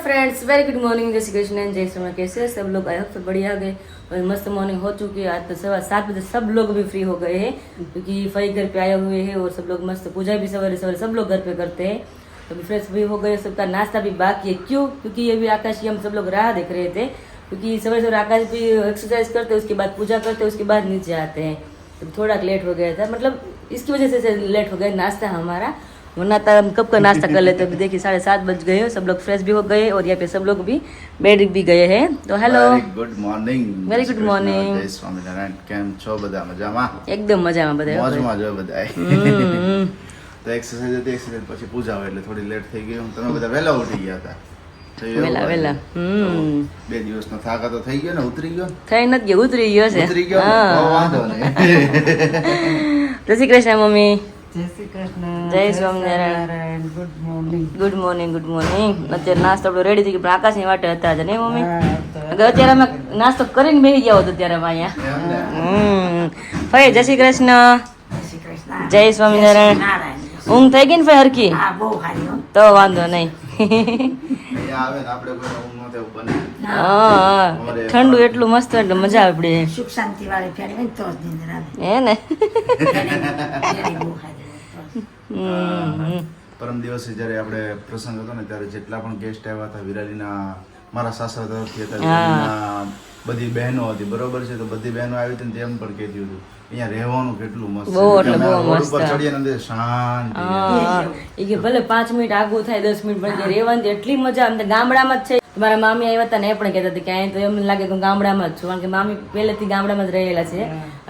Friends, very good morning. जय श्री कृष्ण, जय श्री राम। कैसे हैं सब लोग? आई होप सब बढ़िया गए और मस्त मॉर्निंग हो चुकी है। आज तो 7:15 सब लोग भी फ्री हो गए हैं क्योंकि फई घर पे आए हुए हैं और सब लोग मस्त पूजा भी सवेरे सवेरे सब लोग घर पे करते हैं। तो भी फ्रेश भी हो गए, सबका नाश्ता भी बाकी है। क्यों? क्योंकि ये भी आकाश की हम सब लोग राह देख रहे थे क्योंकि सवेरे सवेरे आकाश भी एक्सरसाइज करते हैं, उसके बाद पूजा करते हैं, उसके बाद नीचे आते हैं। तो थोड़ा लेट हो गया था, मतलब इसकी वजह से लेट हो गया नाश्ता हमारा, वरना तो हम कब का नाश्ता कर लेते। अभी देखिए 7:30 बज गए, सब लोग फ्रेश भी हो गए और यहाँ पे सब लोग भी बेड भी गए हैं। तो hello, good morning. Very good morning. જય સ્વામિનારાયણ। કેમ છો બધા? મજામાં? એકદમ મજામાં બધા મોજમાં જો બધા। તો એક્સરસાઇઝ હતી, એક્સરસાઇઝ પછી પૂજા હોય એટલે થોડી લેટ થઈ ગઈ। તમે બધા વહેલા ઉઠી ગયા હતા? વેલા 2 દિવસનો થાક તો થઈ ગયો ને? ઉતરી ગયો? થઈ નથી ગયો, ઉતરી ગયો છે। ઉતરી ગયો? વાંધો નહીં। જય શ્રી કૃષ્ણ મમ્મી। જય શ્રી કૃષ્ણ, જય Swaminarayan. Good morning. Good morning, good morning. અત્યારે નાસ્તો આપણો રેડી થઈ ગયો, પણ આકાશની વાટે હતા જ ને મમ્મી? હા, અત્યારે અમે નાસ્તો કરીને બેસી ગયા હોત અત્યારે અમે અહીંયા। ફઈ જય શ્રી કૃષ્ણ, જય શ્રી કૃષ્ણ, જય સ્વામિનારાયણ। ઊંઘ થઈ ગઈ ને ફઈ હરકી? હા, બહુ સારી હો। તો વાંધો નહીં। અહીંયા આવે ને આપણે કોઈ ઊંઘ ન થાય બને। હા, ઠંડુ એટલું મસ્ત એટલે મજા આવે પડે। સુખ શાંતિ વાળી ફેરી હોય ને તો જ નીંદર આવે। હે ને? ફેરી બહુ સારી હોય તો જ। પરમ દિવસે જ્યારે આપણે પ્રસંગ હતો ને ત્યારે જેટલા પણ ગેસ્ટ આવ્યા હતા વિરાલીના, મારા સાસરા તરફથી હતા, વિરાલીના બધી બહેનો હતી, બરોબર છે? તો બધી બહેનો આવી હતી ને તેમ પણ કહેતી હતું અહીંયા રહેવાનું કેટલું મસ્ત બહુ છે। એટલે અમે બહુ રોડ મસ્ત। ઉપર ચડીએ ને અંદર શાંતિ। હા, એ કે ભલે 5 મિનિટ આગું થાય 10 મિનિટ પણ ત્યાં રહેવાની એટલી મજા આવે। ગામડામાં જ છે, મારા મામી આવ્યા હતા ને એ પણ કહેતા હતા કે અહીં તો એમ લાગે કે હું ગામડામાં જ છું, કારણ કે મામી પહેલેથી ગામડામાં જ રહેલા છે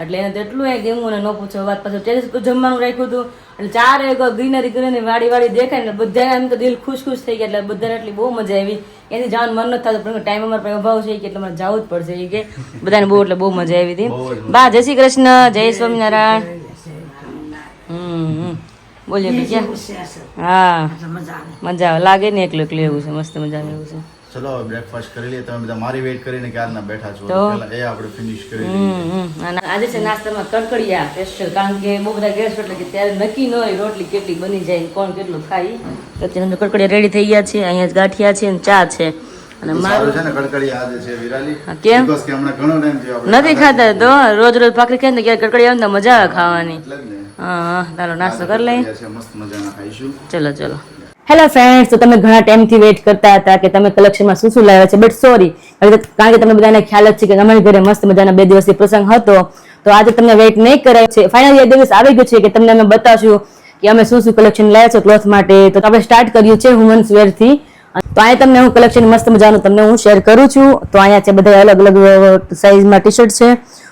એટલે એને તો એટલું એ ગેમું ને ન પૂછો વાત। પાછું ટેરેસ પર જમવાનું રાખ્યું હતું એટલે ચારે ગ્રીનરી ગ્રીનરી વાડી વાડી દેખાય ને બધાને એમ તો દિલ ખુશ ખુશ થઈ ગયા, એટલે બધાને એટલી બહુ મજા આવી। એની જવાનું મન નથી થતું પણ ટાઈમ અમારા પાસે અભાવ છે કે એટલે મારે જવું જ પડશે એ કે બધાને બહુ એટલે બહુ મજા આવી હતી। બા જય શ્રી કૃષ્ણ, જય સ્વામિનારાયણ। બોલીએ એ ક્યાં? જેવું છે અસલ, હા, એટલે મજા આવે। મજા આવે, લાગે ને એકલું એકલું એવું છે, મસ્ત મજા આવે એવું છે। ચલો બ્રેકફાસ્ટ કરી લઈએ। તમે બધા મારી વેઇટ કરીને ક્યારના બેઠા છો, તો? પહેલા એ આપણે ફિનિશ કરી લઈએ। અને આજે છે નાસ્તામાં કડકડિયા સ્પેશિયલ, કારણ કે બહુ બધા ગેસ્ટ એટલે કે ત્યારે નક્કી ન હોય રોટલી કેટલી બની જાય, કોણ કેટલું ખાય। તો અત્યારે કડકડિયા રેડી થઈ ગયા છે, અહીંયા જ ગાંઠિયા છે અને ચા છે। અને સારું મારું છે ને કડકડી આજે છે વિરાલી? કેમ? Because કે હમણાં ઘણો ટાઈમ થયો આપણે નથી ખાતા તો રોજ રોજ ભાખરી ખાય ને ત્યારે કડકડિયા આવે ને તો મજા આવે ખાવાની। એટલે જ ને। હા, ચાલો નાસ્તો કરી લઈએ। છે મસ્ત મજાના ખાઈશું। ચલો ચલો। હેલો ફ્રેન્ડ્સ, તો તમે ઘણા ટાઈમથી વેઇટ કરતા હતા કે તમે કલેક્શનમાં શું શું લાવ્યા છે, બટ સોરી, કારણ કે તમને બધાને ખ્યાલ જ છે કે અમારી ઘરે મસ્ત મજાના 2 દિવસથી પ્રસંગ હતો તો આજે તમને વેઇટ નહીં કરાયો છે। ફાઇનલી એ દિવસ આવી ગયો છે કે તમને અમે બતાવશું કે અમે શું શું કલેક્શન લાવ્યા છે ક્લોથ માટે। તો આપણે સ્ટાર્ટ કર્યું છે વુમન્સ વેર થી। તો અહીંયા તમને હું કલેક્શન મસ્ત મજાનું તમને હું શેર કરું છું। તો અહીંયા છે બધા અલગ અલગ સાઇઝમાં ટી શર્ટ છે,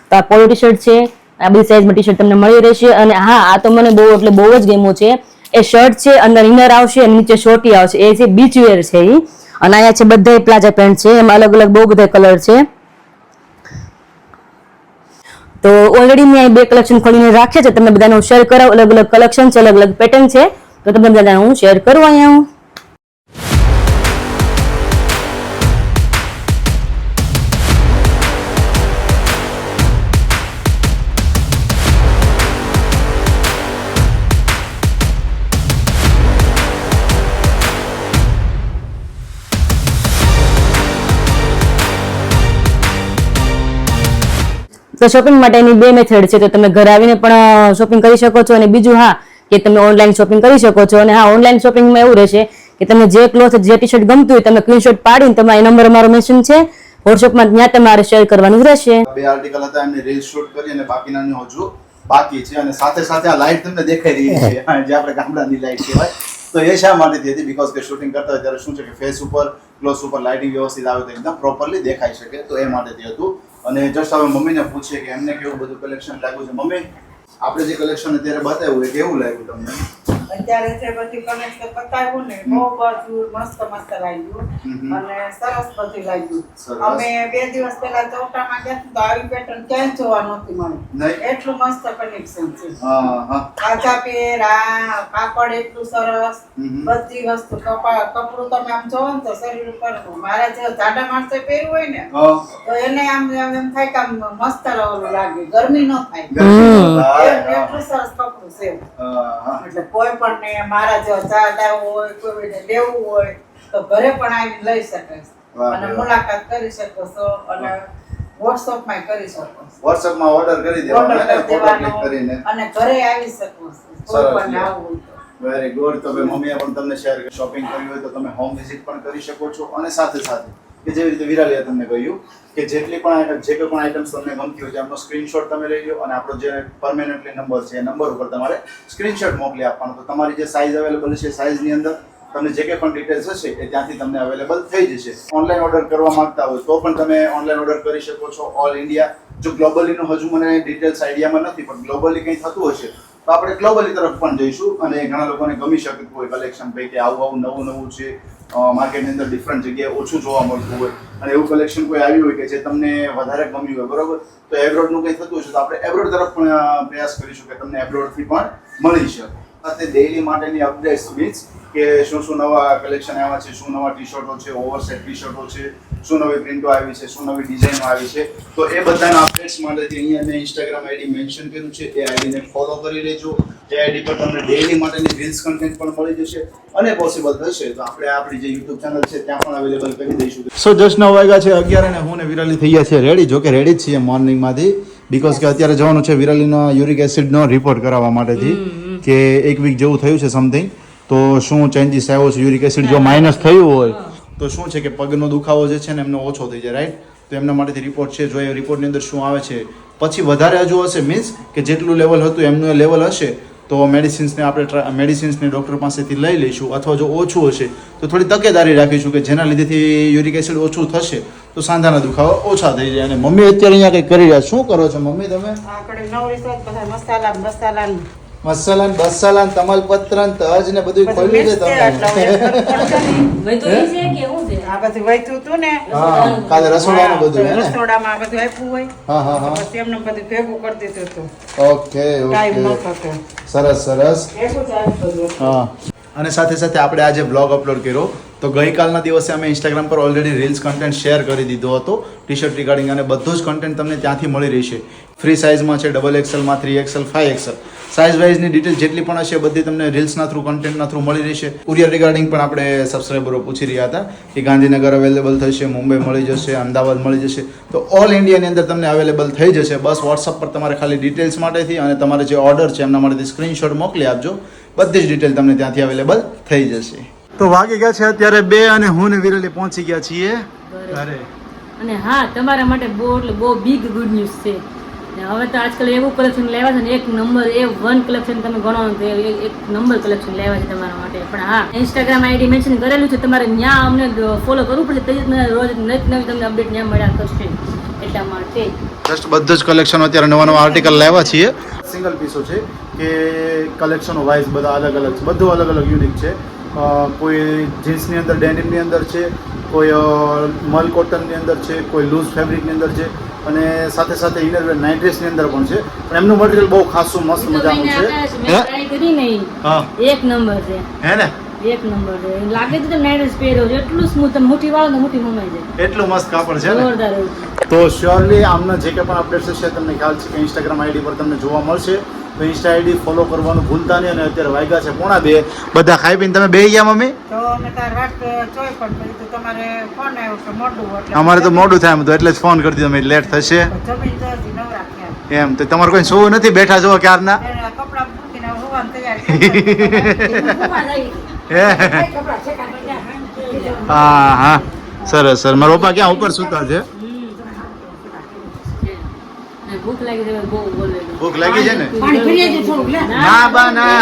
તો આ પોલો ટી શર્ટ છે, આ બધી સાઇઝમાં ટી શર્ટ તમને મળી રહેશે। અને હા, આ તો મને બહુ એટલે બહુ જ ગમ્યું છે। એ શર્ટ છે, અંદર ઇનર આવશે અને નીચે શોર્ટી આવશે, એ છે બીચ વેર છે ઈ। અને અહીંયા છે બધા પ્લાઝા પેન્ટ છે, એમાં અલગ અલગ બહુ બધા કલર છે। તો ઓલરેડી મેં 2 કલેક્શન ખોલીને રાખ્યા છે, તમને બધાને હું શેર કરાવું। અલગ અલગ કલેક્શન છે, અલગ અલગ પેટર્ન છે, તો તમને બધાને હું શેર કરું અહીંયા હું। તો શોપિંગ માટેની 2 મેથડ છે, તો તમે ઘરે આવીને પણ શોપિંગ કરી શકો છો અને બીજું હા કે તમે ઓનલાઈન શોપિંગ કરી શકો છો। અને હા, ઓનલાઈન શોપિંગમાં એવું રહેશે કે તમને જે ક્લોથ જે ટી શર્ટ ગમતું હોય તમે સ્ક્રીનશોટ પાડીને તમારો નંબર અમારો મેન્શન છે વોટ્સએપમાં, ત્યાં તમારે શેર કરવાનું રહેશે। 2 આર્ટિકલ હતા, એમને રીલ શૂટ કરી અને બાકીનાની હજુ બાકી છે। અને સાથે સાથે આ લાઈટ તમને દેખાઈ રહી છે જે આપણે ગામડાની લાઈટ કહેવાય, તો એ શા માટેથી હતી? બીકોઝ કે શૂટિંગ કરતા હોય ત્યારે શું છે કે ફેસ ઉપર ક્લોથ ઉપર લાઇટિંગ વ્યવસ્થિત આવે તો એકદમ પ્રોપરલી દેખાઈ શકે, તો એ માટેથી હતું। અને જસ્ટ હવે મમ્મીને પૂછીએ કે એમને કેવું બધું કલેક્શન લાગ્યું છે। મમ્મી, આપણે જે કલેક્શન અત્યારે બતાવ્યું એ કેવું લાગ્યું તમને? અત્યારે જે બધી કલેક્શન બતાવ્યું ને બહુ બધું મસ્ત મસ્ત લાગ્યું અને સરસ બધું લાગ્યું। સરસ। અમે 2 દિવસ પહેલા ચોટામાં ગયા તો આવી પેટર્ન ક્યાંય જોવા નહોતી મળી, નહીં? એટલું મસ્ત કલેક્શન છે। હા હા, કાચા પેર, આ કાપડ એટલું સરસ, બધી વસ્તુ કપડું તમે આમ જોવો ને તો શરીર ઉપર મારા જે જાડા માણસે પહેર્યું હોય ને તો એને આમ એમ થાય કે આમ મસ્ત લાગે, ગરમી ન થાય, એટલું સરસ કપડું છે। હા એટલે કોઈ પણ ને મારા જેવા જાડા હોય, કોઈને લેવું હોય તો ઘરે પણ આવીને લઈ શકે છે. વાહ, અને વાહ. મુલાકાત કરી શકો છો અને WhatsApp માં કરી શકો છો. WhatsApp માં ઓર્ડર કરી દેવાનો Order અને કરી ફોટો ક્લિક દેવાનો કરીને અને ઘરે આવી શકો છો. કોઈ સરસ, પણ લ્યો. આવવું હોય તો. Very good. તો ભાઈ મમ્મીએ પણ તમને શેર શોપિંગ કરવી હોય તો તમે હોમ વિઝિટ પણ કરી શકો છો અને સાથે સાથે કે જેવી રીતે વિરાલીએ તમને કહ્યું કે જેટલી પણ જે કોઈ પણ આઈટમ્સ તમને ગમતી હોય છે એમનો સ્ક્રીનશોટ તમે લઈ લો અને આપણો જે પરમેનન્ટલી નંબર છે એ નંબર ઉપર તમારે સ્ક્રીનશોટ મોકલી આપવાનો. તો તમારી જે સાઇઝ અવેલેબલ છે સાઇઝની અંદર તમને જે કંઈ પણ ડિટેલ્સ હશે એ ત્યાંથી તમને અવેલેબલ થઈ જશે. ઓનલાઈન ઓર્ડર કરવા માંગતા હોય તો પણ તમે ઓનલાઈન ઓર્ડર કરી શકો છો ઓલ ઇન્ડિયા. જો ગ્લોબલીનું હજુ મને ડિટેલ્સ આઈડિયામાં નથી પણ ગ્લોબલી કંઈ થતું હશે તો આપણે ગ્લોબલી તરફ પણ જઈશું અને ઘણા લોકોને ગમી શકતું હોય કલેક્શન ભાઈ કે આવું નવું છે માર્કેટની અંદર ડિફરન્ટ જગ્યાએ ઓછું જોવા મળતું હોય અને એવું કલેક્શન કોઈ આવ્યું હોય કે જે તમને વધારે ગમ્યું હોય બરોબર તો એબ્રોડનું કંઈ થતું હશે તો આપણે એબ્રોડ તરફ પણ પ્રયાસ કરીશું કે તમને એબ્રોડથી પણ મળી શકે. સાથે ડેઇલી માટેની અપડેટ્સ મીન્સ કે શું નવા કલેક્શન આવ્યા છે, શું નવા ટી શર્ટો છે, ઓવરસેટ ટી શર્ટો છે, શું નવી પ્રિન્ટો આવી છે, શું નવી ડિઝાઇનો આવી છે, તો એ બધાના અપડેટ્સ માટેથી અહીંયા મેં ઇન્સ્ટાગ્રામ આઈડી મેન્શન કર્યું છે. એ આઈડીને ફોલો કરી લેજો. એ આઈડી પર તમને ડેઇલી માટેની રીલ્સ કન્ટેન્ટ પણ મળી જશે અને પોસિબલ થશે તો આપણે આપણી જે યુટ્યુબ ચેનલ છે ત્યાં પણ અવેલેબલ કરી દઈશું. સો જસ્ટ 9 વાગ્યા છે 11 અને હું ને વિરાલી થઈ ગયા છે રેડી. જો કે રેડી જ છીએ મોર્નિંગમાંથી બીકોઝ કે અત્યારે જવાનું છે વિરાલીનો યુરિક એસિડનો રિપોર્ટ કરાવવા માટેથી કે એક વીક જેવું થયું છે સમથિંગ. તો શું ચેન્જીસ આવ્યો છે યુરિક એસિડ જો માઇનસ થયું હોય તો શું છે કે પગનો દુખાવો જે છે ને એમનો ઓછો થઈ જાય રાઈટ. તો એમના માટેથી રિપોર્ટ છે. જો એ રિપોર્ટની અંદર શું આવે છે પછી વધારે હજુ હશે મીન્સ કે જેટલું લેવલ હતું એમનું એ લેવલ હશે તો મેડિસિન્સને આપણે મેડિસિન્સને ડૉક્ટર પાસેથી લઈ લઈશું અથવા જો ઓછું હશે તો થોડી તકેદારી રાખીશું કે જેના લીધેથી યુરિક એસિડ ઓછું થશે તો સાંધાના દુખાવા ઓછા થઈ જાય. અને મમ્મી અત્યારે અહીંયા કંઈક કરી રહ્યા શું કરો છો મમ્મી તમે? આપણે નવરી સોચ બધા મસાલા મસાલા બસાલા તમાલપત્ર તજ ને બધું ખોલ્યું છે તમે? ભાઈ તો એ છે કે હું છે આ બધું વહેતું હતું ને હા કાલે રસોડાનું બધું હે ને? રસોડામાં બધું આપ્યું હોય હા હા હા પછી એમને બધું ભેગું કરી દીધું હતું. ઓકે ટાઈમ ઓકે નહોતો તો સરસ સરસ. ભેગું જ આપ્યું હતું. હા અને સાથે સાથે આપણે આજે બ્લોગ અપલોડ કર્યો તો ગઈકાલના દિવસે અમે ઇન્સ્ટાગ્રામ પર ઓલરેડી રીલ્સ કન્ટેન્ટ શેર કરી દીધો હતો ટી શર્ટ રિગાર્ડિંગ અને બધું જ કન્ટેન્ટ તમને ત્યાંથી મળી રહેશે. ફ્રી સાઇઝમાં છે XXLમાં 3XL 5XL સાઇઝ વાઇઝની ડિટેલ જેટલી પણ હશે બધી તમને રીલ્સના થ્રુ કન્ટેન્ટના થ્રુ મળી રહેશે. કુરિયર રિગાર્ડિંગ પણ આપણે સબસ્ક્રાઈબરો પૂછી રહ્યા હતા કે ગાંધીનગર અવેલેબલ થશે, મુંબઈ મળી જશે, અમદાવાદ મળી જશે. તો ઓલ ઇન્ડિયાની અંદર તમને અવેલેબલ થઈ જશે. બસ વોટ્સઅપ પર તમારે ખાલી ડિટેલ્સ માટેથી અને તમારે જે ઓર્ડર છે એમના માટેથી સ્ક્રીનશોટ મોકલી આપજો. બધી જ ડિટેલ તમને ત્યાંથી અવેલેબલ થઈ જશે. તો વાગી ગયા છે અત્યારે 2 અને હું ને વિરલી પહોંચી ગયા છીએ ઘરે. અને હા તમારા માટે બહુ બિગ ગુડ ન્યૂઝ છે. ને હવે તો આજકાલ એવું કલેક્શન લેવા છે ને એક નંબર A1 કલેક્શન તમે ગણો તો એક નંબર કલેક્શન લેવા છે તમારા માટે. પણ હા ઇન્સ્ટાગ્રામ આઈડી મેન્શન કરેલું છે તમારે ત્યાં અમને ફોલો કરવું પડશે તો જ મને રોજ નવી તમને અપડેટ ત્યાં મળ્યા કરશે એટલા માટે જસ્ટ બધું જ કલેક્શન અત્યારે નવા આર્ટિકલ લાવ્યા છીએ. સિંગલ પીસો છે કે કલેક્શનો વાઇઝ બધા અલગ અલગ છે, બધું અલગ અલગ યુનિક છે. કોઈ જીન્સની અંદર ડેનિમની અંદર છે, કોઈ મલ કોટનની અંદર છે, કોઈ લૂઝ ફેબ્રિકની અંદર છે અને સાથે સાથે ઇનરવેર નાઇટ ડ્રેસની અંદર પણ છે. પણ એમનું મટીરિયલ બહુ ખાસું મસ્ત મજાનું છે. ટ્રાય કરી નહીં હા એક નંબર છે હે ને એક નંબર છે. લાગે તો નાઇટ ડ્રેસ પહેર્યો છે એટલું સ્મૂથ તમે મુઠ્ઠી વાળો તો મુઠ્ઠી મમાઈ જાય એટલું મસ્ત કાપડ છે ને. જોરદાર એવું. તો શ્યોરલી આમના જે કંઈ પણ અપડેટ્સ હશે તમને ખ્યાલ છે કે ઇન્સ્ટાગ્રામ આઈડી પર તમને જોવા મળશે. તો ઇન્સ્ટા આઈડી ફોલો કરવાનું ભૂલતા નહીં. અને અત્યારે વાગ્યા છે 1:30. બધા ખાઈ પીને તમે બેસી ગયા મમ્મી? તો અમે તાર વાત જોઈ પણ પછી તો તમારે ફોન આવ્યો કે મોડું એટલે અમારે તો મોડું થાય એમ તો એટલે જ ફોન કરી દીધો મેં લેટ થશે જમીન તો હજી નવરા થયા. એમ. તો તમારે કોઈ શું નથી બેઠા જો ક્યારના? એને કપડાં મૂકીને હોવાની તૈયારી હા હા સરસ સર. મારા પપ્પા ક્યાં ઉપર સુતા છે? અને ભૂખ લાગી છે બહુ બોલે ભૂખ લાગી છે ને? પાણી ભરી આવજો થોડુંક લે. ના બા ના.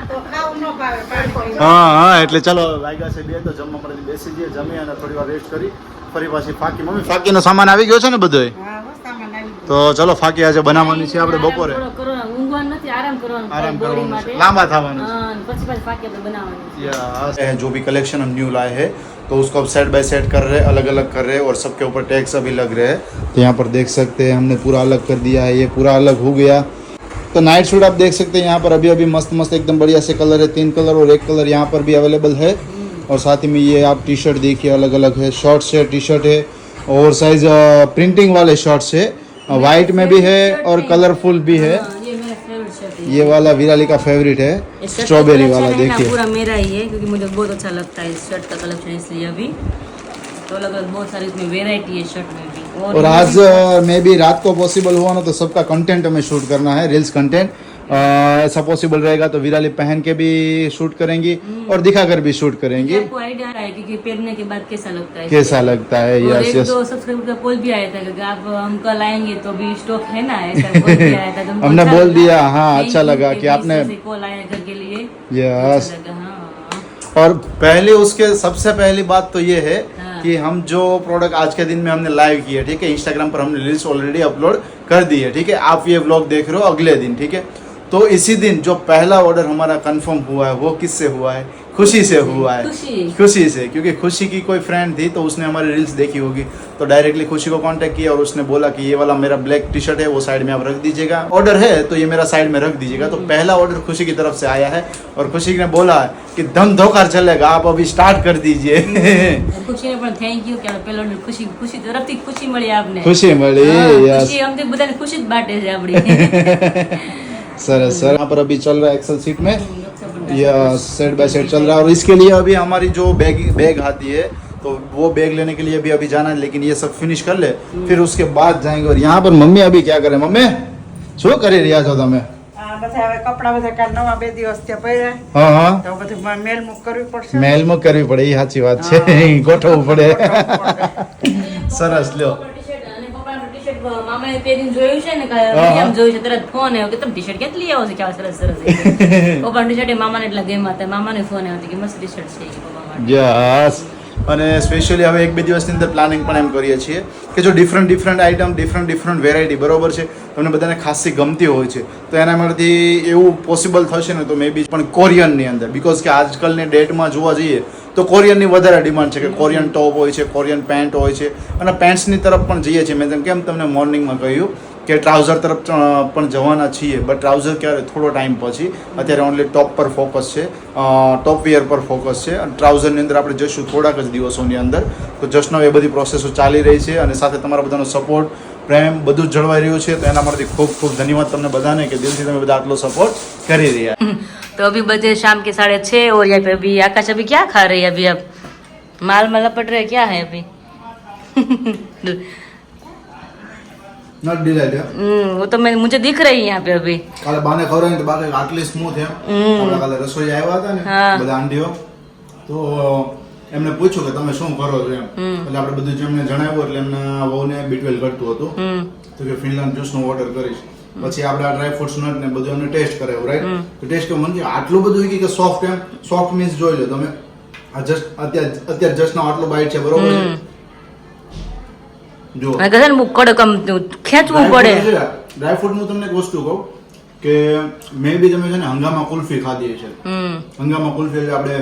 તો ખાવું ન ભાવે પાણી હા હા એટલે ચલો વાગ્યા છે 2 તો જમવા માટે બેસી જઈએ, જમી અને થોડી વાર રેસ્ટ કરી ફરી પાછી ફાકી. મમ્મી ફાકીનો સામાન આવી ગયો છે ને બધોય? હા બસ સામાન આવી ગયો. તો ચલો ફાકી આજે બનાવવાની છે આપણે બપોરે. ઊંઘવાનું નથી, આરામ કરવાનું आराम બોડી करवाना માટે. है, लांबा थावाना है। હા, અને પછી પાછી ફાકી આપણે બનાવવાની છે. जो भी कलेक्शन हम न्यू लाए हैं तो उसको अब सेट बाय सेट कर रहे हैं, अलग अलग कर रहे हैं और सबके ऊपर टैग्स अभी लग रहे हैं. तो यहाँ पर देख सकते हैं हमने पूरा अलग कर दिया है, ये पूरा अलग हो गया. तो नाइट सूट आप देख सकते हैं यहाँ पर अभी अभी मस्त मस्त एकदम बढ़िया से कलर है, 3 कलर और 1 कलर यहाँ पर भी अवेलेबल है. और साथ ही में ये आप टी शर्ट देखिए अलग अलग है, शॉर्ट्स है, टी शर्ट है, ओवर साइज प्रिंटिंग वाले शॉर्ट्स है, वाइट में भी है और कलरफुल भी है. हाँ, ये मेरा फेवरेट शर्ट है. ये वाला विराली का फेवरेट है, इस शर्ट का स्ट्रॉबेरी collection वाला है ना, देखिए। पूरा मेरा ही है क्योंकि मुझे बहुत अच्छा लगता है इस शर्ट का कलेक्शन, इसलिए अभी तो अलग अलग बहुत सारी इसमें वेराइटी है शर्ट में भी। और आज मैं भी रात को पॉसिबल हुआ ना तो सबका कंटेंट हमें शूट करना है, रील्स कंटेंट। ऐसा पॉसिबल रहेगा तो विराली पहन के भी शूट करेंगी और दिखाकर भी शूट करेंगी। आपको आइडिया है कि पहनने के बाद कैसा लगता है, कैसा लगता है? और यस एक यस, दो सब्सक्राइबर का कॉल भी आया था कि आप हम कल आएंगे तो भी स्टॉक है ना, ऐसा कॉल भी आया था तो हमने बोल दिया, हाँ, अच्छा लगा कि आपने कॉल आया घर के लिए, यस। अच्छा लगा, हाँ। और पहले उसके सबसे पहली बात तो ये है हाँ। कि हम जो प्रोडक्ट आज के दिन में हमने लाइव किए, ठीक है, इंस्टाग्राम पर हमने रील्स ऑलरेडी अपलोड कर दी है, ठीक है, आप ये व्लॉग देख रहे हो अगले दिन, ठीक है। तो इसी दिन जो पहला ऑर्डर हमारा कंफर्म हुआ है वो किससे हुआ है? खुशी से हुआ है, खुशी से, क्योंकि खुशी की कोई फ्रेंड थी तो उसने हमारी रील्स देखी होगी तो डायरेक्टली खुशी को कांटेक्ट किया और उसने बोला कि ये वाला मेरा ब्लैक टी शर्ट है वो साइड में आप रख दीजिएगा, ऑर्डर है तो ये मेरा साइड में रख दीजिएगा। तो पहला ऑर्डर खुशी की तरफ से आया है और खुशी ने बोला कि दम धोकर चलेगा, आप अभी स्टार्ट कर दीजिए। खुशी ने थैंक यू क्या पहले खुशी खुशी तरफથી खुशी મળી આપને, खुशी मिली, यस, खुशी हमने બધાને खुशी જ બાટે છે આપણી। सर सर यहाँ पर अभी चल रहा है एक्सेल सीट में, या सेट बाय सेट चल रहा है। और इसके लिए अभी हमारी जो बैग आती है तो वो बैग लेने के लिए अभी जाना है, लेकिन ये सब फिनिश कर ले फिर उसके बाद जाएंगे। और यहाँ पर मम्मी अभी क्या करे? मम्मी शो કરી રહ્યા છો તમે? બધા હવે કપડા બધા કાલ નવા 2 દિવસ ત્યાં પહેર્યા હા હા, તો બધું મેલ મૂક કરવી પડશે, મેલમાં કરવી પડે, એ સાચી વાત છે, ગોઠવવું પડે। સરસ લ્યો, મામાએ પહેરીને જોયું છે ને કે વિડીયોમાં જોયું છે, તરત ફોન આવ્યો કે તમે ટી-શર્ટ ક્યાંથી લઈ આવો છો, કેવા સરસ સરસ છે। પપ્પાનો ટી-શર્ટ એ મામાને એટલા ગમ્યા હતા, મામાને ફોન આવ્યો કે મસ્ત ટી-શર્ટ છે કે પપ્પા માટે। યસ। અને સ્પેશિયલી હવે 1-2 દિવસની અંદર પ્લાનિંગ પણ એમ કરીએ છીએ કે જો ડિફરન્ટ આઇટમ, ડિફરન્ટ વેરાયટી, બરોબર છે, તમને બધાને ખાસી ગમતી હોય છે તો એના માટેથી એવું પોસિબલ થશે ને તો મે બી પણ કોરિયનની અંદર, બીકોઝ કે આજકાલની ડેટમાં જોવા જઈએ તો કોરિયનની વધારે ડિમાન્ડ છે કે કોરિયન ટોપ હોય છે, કોરિયન પેન્ટ હોય છે, અને પેન્ટ્સની તરફ પણ જઈએ છીએ। મેં કેમ તમને મોર્નિંગમાં કહ્યું કે ટ્રાઉઝર તરફ પણ જવાના છીએ, બટ ટ્રાઉઝર ક્યારે થોડો ટાઈમ પછી, અત્યારે ઓનલી ટોપ પર ફોકસ છે, ટોપ વિયર પર ફોકસ છે, અને ટ્રાઉઝરની અંદર આપણે જશું થોડાક જ દિવસોની અંદર। તો જસ્ટ નાઉ એ બધી પ્રોસેસો ચાલી રહી છે અને સાથે તમારા બધાનો સપોર્ટ, પ્રેમ બધું જ જળવાઈ રહ્યું છે, તો એના માટે ખૂબ ખૂબ ધન્યવાદ તમને બધાને કે દિલથી તમે બધા આટલો સપોર્ટ કરી રહ્યા। तो अभी बजे शाम के 6:30 और यहाँ पे अभी आकाश अभी क्या खा रही है? अभी आप माल में लपट रहे, क्या है अभी? नॉट डिलाइट है, वो तो मैं मुझे दिख रही है यहाँ पे अभी। કાલે બાને ખવરાઈને તો બાકી આટલી સ્મૂથ છે। આપણે કાલે રસોઈ આવ્યા હતા ને બધા આંટીઓ, તો એમને પૂછ્યું કે તમે શું કરો છો એમ, એટલે આપણે બધું જેમને જણાવ્યું એટલે એમના વહુને બીટવેલ કરતું હતું તો કે ફિનલેન્ડ જ્યુસનો ઓર્ડર કરીશ। પછી આપણે આ ડ્રાય ફ્રૂટ્સ નટ ને બધું એમને ટેસ્ટ કરાવ્યું, રાઈટ? તો ટેસ્ટ કર્યું, મને આટલું બધું કે સોફ્ટ, એમ સોફ્ટ મીન્સ જોઈ લો તમે, આ જસ્ટ અત્યારે જસ્ટ નો આટલો બાઈટ છે, બરોબર છે? જો ગઝન બુક કડક આમ ખેંચવું પડે। ડ્રાય ફ્રૂટ નું તમને એક વસ્તુ કહું કે મે બી તમે છે ને હંગામા કુલ્ફી ખાધી છે, હંગામા કુલ્ફી એટલે આપણે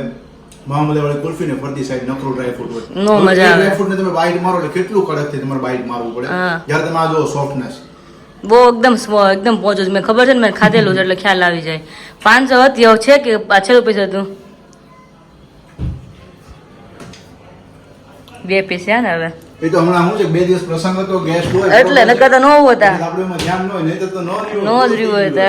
મહામલા વાળી કુલ્ફી ને ફરતી સાઈડ નકરું ડ્રાય ફ્રૂટ હોય, નો મજા આવે। ડ્રાય ફ્રૂટ ને તમે બાઈટ મારો એટલે કેટલું કડક છે, તમારે બાઈટ મારવું પડે। જ્યારે તમે આ જો સોફ્ટનેસ, वो एकदम पहुंचो, मैं खबर है मैं खाधेलू છે એટલે ખ્યાલ આવી જાય। 500 હતી છે કે 6 પૈસા હતું? 2 પૈસા ને હવે એ તો હમણાં શું છે 2 દિવસ પ્રસંગ હતો, ગેસ્ટ હોય એટલે નકર તો નો હોતા, આપણે એમાં ધ્યાન ન હોય, નહીં તો નો રહ્યું નો જ રહ્યું હોય તો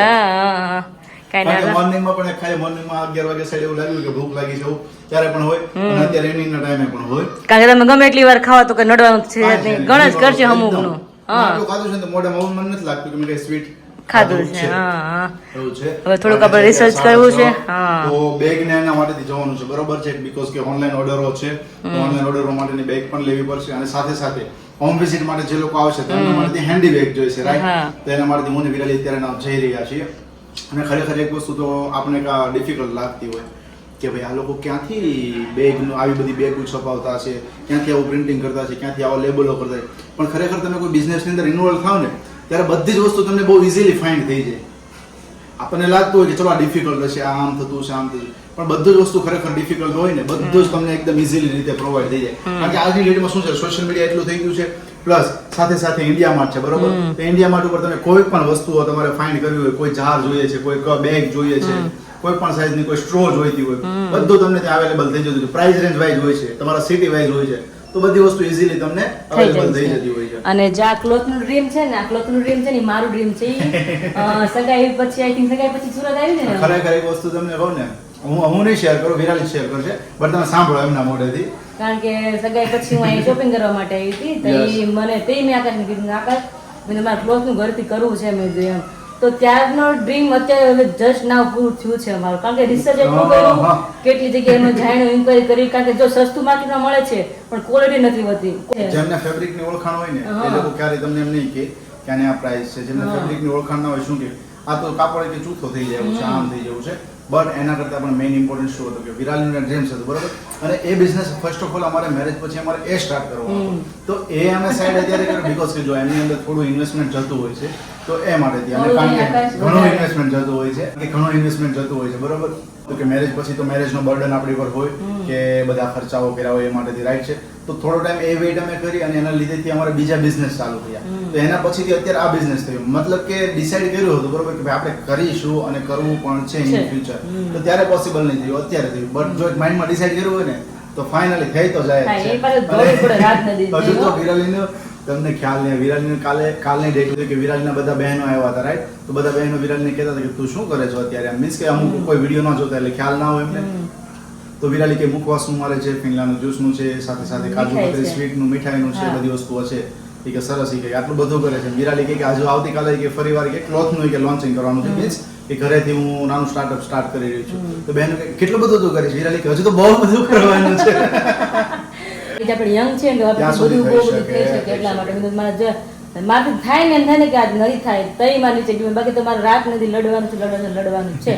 કઈ ના। મોર્નિંગમાં પણ ખાલી મોર્નિંગમાં 11 વાગે સાઈડ એવું લાગ્યું કે ભૂખ લાગી છે એવું ત્યારે પણ હોય, અને અત્યારે એનીના ટાઈમે પણ હોય, કારણ કે તમે ગમે એટલી વાર ખાવા તો કઈ નડવાનું છે નહીં, ગણજ કરશે અમુકનું। આટલું ખાધું છે તો મોઢામાં એવું મને નથી લાગતું કે મેં કઈ સ્વીટ ખાધું છે। હા, એવું છે। હવે થોડુંક આપણે રિસર્ચ કરવું છે। હા, તો બેગ ને એના માટેથી જવાનું છે, બરોબર છે, બીકોઝ કે ઓનલાઈન ઓર્ડરો છે તો ઓનલાઈન ઓર્ડરો માટેની બેગ પણ લેવી પડશે, અને સાથે સાથે હોમ વિઝિટ માટે જે લોકો આવશે તેમના માટે હેન્ડી બેગ જોઈશે, રાઈટ? તો એના માટે હું ને વિરાલી અત્યારે જઈ રહ્યા છીએ, અને ખરેખર એક વસ્તુ તો આપણે ડિફિકલ્ટ લાગતી હોય કે ભાઈ આ લોકો ક્યાંથી બેગનું આવી બધી બેગો છપાવતા હશે, ક્યાંથી આવું પ્રિન્ટિંગ કરતા હશે, ક્યાંથી આવા લેબલો કરતા હશે, પણ ખરેખર તમે કોઈ બિઝનેસની અંદર ઇન્વોલ્વ થાવ ને ત્યારે બધી જ વસ્તુ તમને બહુ ઇઝીલી ફાઇન્ડ થઈ જાય। આપણને લાગતું હોય કે ચલો આ ડિફિકલ્ટ હશે, આમ થતું છે, આમ થતું, પણ બધું જ વસ્તુ ખરેખર ડિફિકલ્ટ હોય ને બધું જ તમને એકદમ ઇઝીલી રીતે પ્રોવાઈડ થઈ જાય, કારણ કે આજની ડેટમાં શું છે, સોશિયલ મીડિયા એટલું થઈ ગયું છે, પ્લસ સાથે સાથે ઇન્ડિયા માર્ટ છે, બરોબર? તો ઇન્ડિયા માર્ટ ઉપર તમે કોઈ પણ વસ્તુઓ તમારે ફાઇન્ડ કરવી હોય, કોઈ જાર જોઈએ છે, કોઈ બેગ જોઈએ છે, કોઈ પણ સાઈઝની કોઈ સ્ટ્રો જોઈતી હોય, બધું તમને ત્યાં અવેલેબલ થઈ જતું છે, પ્રાઇસ રેન્જ વાઇઝ હોય છે, તમારા સિટી વાઇઝ હોય છે, તો બધી વસ્તુ ઇઝીલી તમને અવેલેબલ થઈ જતી હોય છે। અને જે આ ક્લોથનું ડ્રીમ છે ને, આ ક્લોથનું ડ્રીમ છે ને ઈ મારું ડ્રીમ છે. ઈ સગાઈ પછી આઈ થિંક સગાઈ પછી સુરત આવી ને. ખરેખર એક વસ્તુ તમને કહું ને, હું નહીં શેર કરું, વિરાલી શેર કરશે, બટ તમે સાંભળો એમના મોઢેથી. કારણ કે સગાઈ પછી હું અહીં શોપિંગ કરવા માટે આવી હતી તો ઈ મને મેં આકાશને કીધું, આકાશ મને મારા ક્લોથનું ઘરથી કરવું છે. મેં કીધું એમ તો ત્યારનો ડ્રીમ અત્યારે હવે જસ્ટ નાવ પૂરું થયું છે અમારું. કારણ કે રિસર્ચ એટલું કર્યું, કેટલી જગ્યાએ એમાં જાણ્યું, ઇન્ક્વાયરી કરી. કારણ કે જો સસ્તું માર્કેટમાં મળે છે પણ ક્વોલિટી નથી હોતી. જેમને ફેબ્રિકની ઓળખાણ હોય ને એ લોકો ક્યારે તમને એમ નહીં કે આને આ પ્રાઇસ છે. જેમને ફેબ્રિકની ઓળખાણ ના હોય શું કે આ તો કાપડ કે ચૂથો થઈ જાય છે, આમ થઈ જવું છે. બટ એના કરતાં પણ મેઇન ઇમ્પોર્ટન્ટ શું હતું કે વિરાલીના ડ્રીમ્સ હતું, બરાબર. અને એ બિઝનેસ ફર્સ્ટ ઓફ ઓલ અમારે મેરેજ પછી અમારે એ સ્ટાર્ટ કરવાનો હતો. તો એ અમે સાઈડ અત્યારે કર્યું બીકોઝ કે જો એમની અંદર થોડું ઇન્વેસ્ટમેન્ટ જતું હોય છે તો એ માટે ત્યાં કારણ કે ઘણું ઇન્વેસ્ટમેન્ટ જતું હોય છે બરાબર. તો કે મેરેજ પછી તો મેરેજનો બર્ડન આપણી પર હોય કે બધા ખર્ચાઓ કર્યા હોય એ માટેથી રાઈટ છે. તો થોડો ટાઈમ એ વેઇટ અમે કરી અને એના લીધેથી અમારા બીજા બિઝનેસ ચાલુ થયા. તો એના પછીથી અત્યારે આ બિઝનેસ થયો. મતલબ કે ડિસાઈડ કર્યું હતું બરોબર કે ભાઈ આપણે કરીશું અને કરવું પણ છે ઇન ફ્યુચર. તો ત્યારે પોસિબલ નહીં થયું, અત્યારે થયું. બટ જો માઇન્ડમાં ડિસાઈડ કર્યું હોય ને તો ફાઇનલી થઈ તો જાય જ છે. હજુ તો વિરાલીનું તમને ખ્યાલ નહીં, વિરાલીને કાલની ડેટ હતી કે વિરાલીના બધા બહેનો આવ્યા હતા રાઈટ. તો બધા બહેનો વિરાલીને કહેતા હતા કે તું શું કરે છો અત્યારે, મીન્સ કે અમુક કોઈ વિડીયો ન જોતા એટલે ખ્યાલ ના હોય એમને. તો વિરાલી કે મુખવાસનું મારે છે, ફિનલાનું જ્યુસનું છે, સાથે સાથે કાજુ કતરી સ્વીટનું, મીઠાઈનું છે, બધી વસ્તુઓ છે. એ કે સરસ, એ કે આટલું બધું કરે છે. વિરાલી કે હજુ આવતીકાલે કે ફરીવાર કે ક્લોથનું કે લોન્ચિંગ કરવાનું છે, મીન્સ કે ઘરેથી હું નાનું સ્ટાર્ટઅપ સ્ટાર્ટ કરી રહ્યું છું. તો બહેનો કે કેટલું બધું તું કરે છે. વિરાલી કે હજુ તો બહુ બધું કરવાનું છે. આપણે યંગ છે ને બધું બહુ બધું થઈ શકે એટલા માટે મારે થાય ને એમ થાય ને કે આજ નહીં થાય તઈ માં નીચે ગયું. બાકી તો મારે રાત નથી, લડવાનું છે.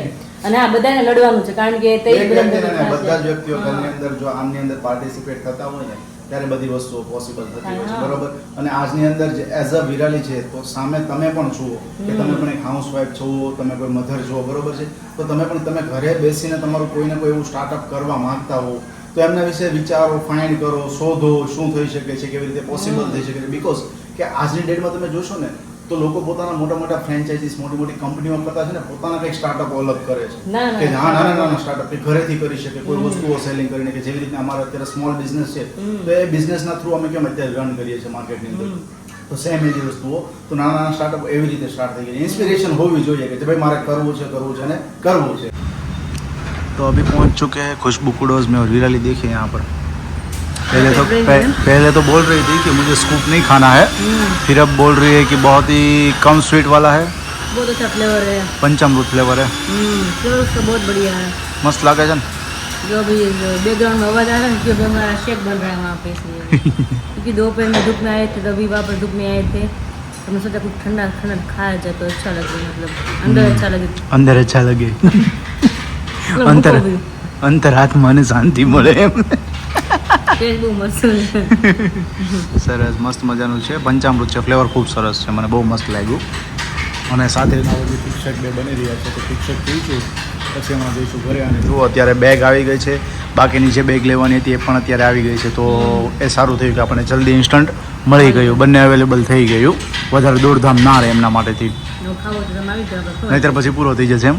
અને આ બધાને લડવાનું છે કારણ કે બધા જ વ્યક્તિઓ ઘરની અંદર જો આમની અંદર પાર્ટિસિપેટ થતા હોય ને ત્યારે બધી વસ્તુઓ પોસિબલ થતી હોય છે બરોબર. અને આજની અંદર જે એઝ અ વિરાલી છે તો સામે તમે પણ છો કે તમે પણ એક હાઉસવાઈફ છો, તમે કોઈ મધર છો બરોબર છે. તો તમે ઘરે બેસીને તમારું કોઈને કોઈ એવું સ્ટાર્ટઅપ કરવા માંગતા હો તો એમના વિશે વિચારો, ફાઇન્ડ કરો, શોધો શું થઈ શકે છે, કેવી રીતે પોસિબલ થઈ શકે છે. બીકોઝ કે આજની ડેટમાં તમે જોશો ને તો લોકો પોતાના મોટા મોટા ફ્રેન્ચાઇઝીસ, મોટી મોટી કંપનીઓ કરતા છે ને પોતાના કંઈક સ્ટાર્ટઅપ અલગ કરે છે કે નાના સ્ટાર્ટઅપ ઘરેથી કરી શકે, કોઈ વસ્તુઓ સેલિંગ કરીને. કે જેવી રીતે અમારો અત્યારે સ્મોલ બિઝનેસ છે તો એ બિઝનેસના થ્રુ અમે કેમ અત્યારે રન કરીએ છીએ માર્કેટની અંદર. તો સેમ એવી વસ્તુઓ તો નાના સ્ટાર્ટઅપ એવી રીતે સ્ટાર્ટ થઈ ગઈ. ઇન્સ્પિરેશન હોવી જોઈએ કે ભાઈ મારે કરવું છે અને કરવું છે. तो अभी पहुंच चुके हैं खुशबू कुडोज में और विराली देखिए यहाँ पर पहले तो बोल रही थी कि मुझे स्कूप नहीं खाना है, फिर अब बोल रही है कि बहुत ही कम स्वीट वाला है, बहुत अच्छा फ्लेवर है, पंचामृत फ्लेवर है, फ्लेवर उसका बहुत बढ़िया है, मस्त लगे जन. जो अभी बैकग्राउंड में आवाज आ रहा है क्योंकि हमारा शेक बन रहा है वहाँ पे इसलिए क्योंकि दोपहर में धूप में आए थे तभी वहाँ पर धूप में आए थे. हमने सोचा कुछ ठंडा खाया जाए तो अच्छा लगे, मतलब अंदर अच्छा लगे અંતરાત્માને શાંતિ મળે એમ. બહુ મસ્ત સરસ, મસ્ત મજાનું છે. પંચામૃત છે, ફ્લેવર ખૂબ સરસ છે, મને બહુ મસ્ત લાગ્યું. અને સાથે શિક્ષક બે બની રહ્યા છે તો શિક્ષક પીશું પછી હમણાં જઈશું ઘરે. અને જુઓ અત્યારે બેગ આવી ગઈ છે, બાકીની જે બેગ લેવાની હતી એ પણ અત્યારે આવી ગઈ છે. તો એ સારું થયું કે આપણને જલ્દી ઇન્સ્ટન્ટ મળી ગયું, બંને અવેલેબલ થઈ ગયું, વધારે દોડધામ ના રહે એમના માટેથી, નહીતર પછી પૂરો થઈ જશે એમ.